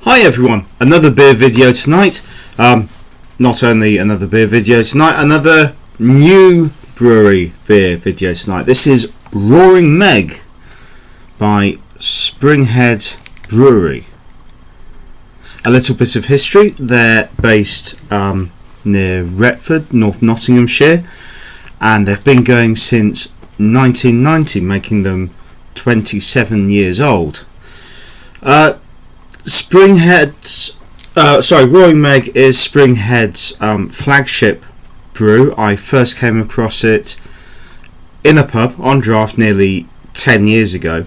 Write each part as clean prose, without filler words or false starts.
Hi everyone, another beer video tonight. Not only another beer video tonight, another new brewery beer video tonight. This is Roaring Meg by Springhead Brewery. A little bit of history. They're based near Retford, North Nottinghamshire, and they've been going since 1990, making them 27 years old. Roaring Meg is Springhead's flagship brew. I first came across it in a pub on draft nearly 10 years ago.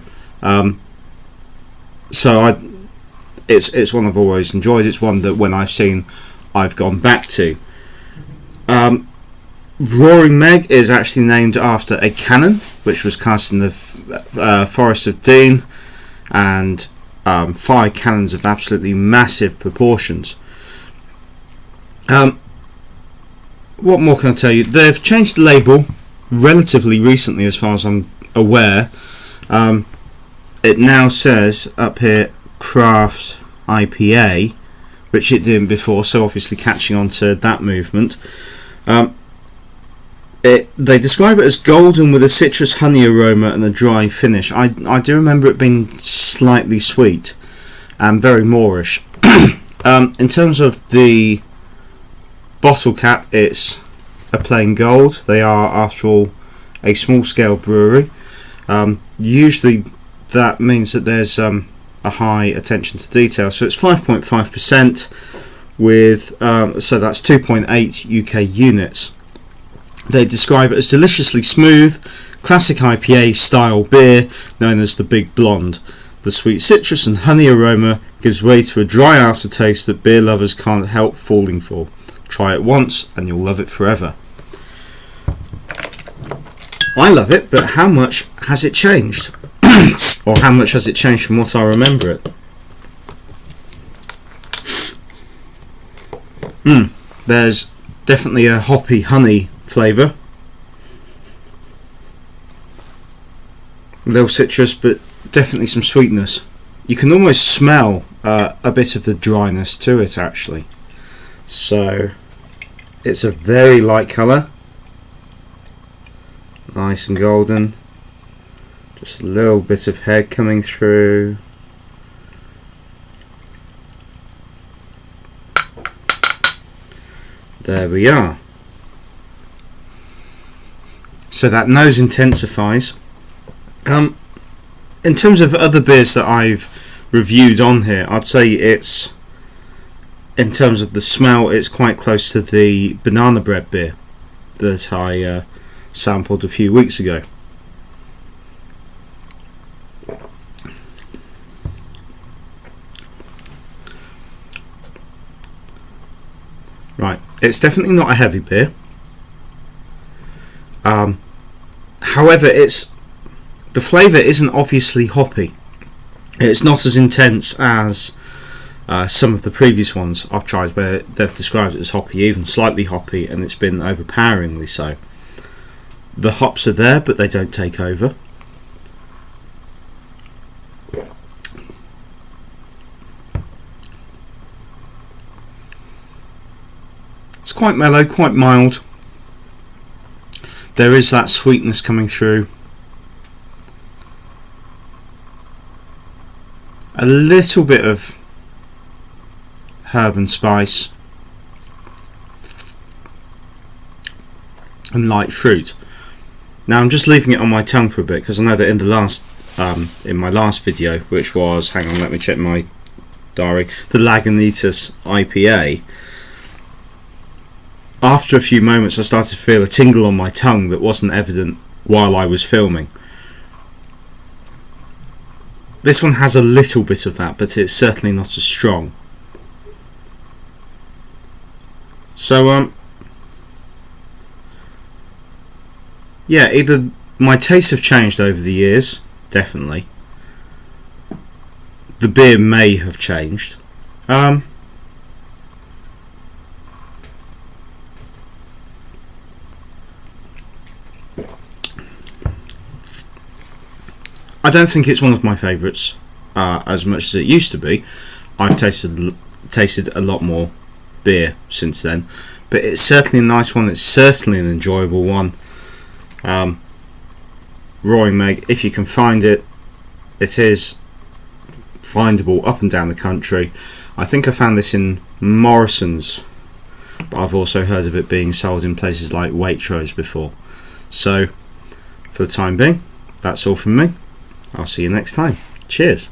It's one I've always enjoyed. It's one that when I've seen, I've gone back to. Roaring Meg is actually named after a canon which was cast in the Forest of Dean, and 5 cannons of absolutely massive proportions. What more can I tell you? They've changed the label relatively recently, as far as I'm aware. It now says up here Craft IPA, which it didn't before, so obviously catching on to that movement. They describe it as golden with a citrus honey aroma and a dry finish. I do remember it being slightly sweet and very moreish. In terms of the bottle cap, it's a plain gold. They are, after all, a small scale brewery. Usually that means that there's a high attention to detail. So it's 5.5% with so that's 2.8 UK units. They describe it as deliciously smooth, classic IPA style beer known as the Big Blonde. The sweet citrus and honey aroma gives way to a dry aftertaste that beer lovers can't help falling for. Try it once and you'll love it forever. I love it, but how much has it changed? Or how much has it changed from what I remember it? There's definitely a hoppy honey flavour. A little citrus, but definitely some sweetness. You can almost smell a bit of the dryness to it, actually. So it's a very light colour, nice and golden. Just a little bit of head coming through. There we are. So that nose intensifies. In terms of other beers that I've reviewed on here, I'd say it's, in terms of the smell, it's quite close to the banana bread beer that I sampled a few weeks ago. Right, it's definitely not a heavy beer. However, the flavour isn't obviously hoppy. It's not as intense as some of the previous ones I've tried, where they've described it as hoppy, even slightly hoppy, and it's been overpoweringly so. The hops are there, but they don't take over. It's quite mellow, quite mild. There is that sweetness coming through. A little bit of herb and spice. And light fruit. Now I'm just leaving it on my tongue for a bit, because I know that in the in my last video, which was, hang on, let me check my diary, the Lagunitas IPA, after a few moments I started to feel a tingle on my tongue that wasn't evident while I was filming. This one has a little bit of that, but it's certainly not as strong. So yeah, either my tastes have changed over the years, definitely. The beer may have changed. I don't think it's one of my favourites as much as it used to be. I've tasted a lot more beer since then, but it's certainly a nice one. It's certainly an enjoyable one. Roaring Meg, if you can find it, it is findable up and down the country. I think I found this in Morrison's, but I've also heard of it being sold in places like Waitrose before. So for the time being, that's all from me. I'll see you next time. Cheers.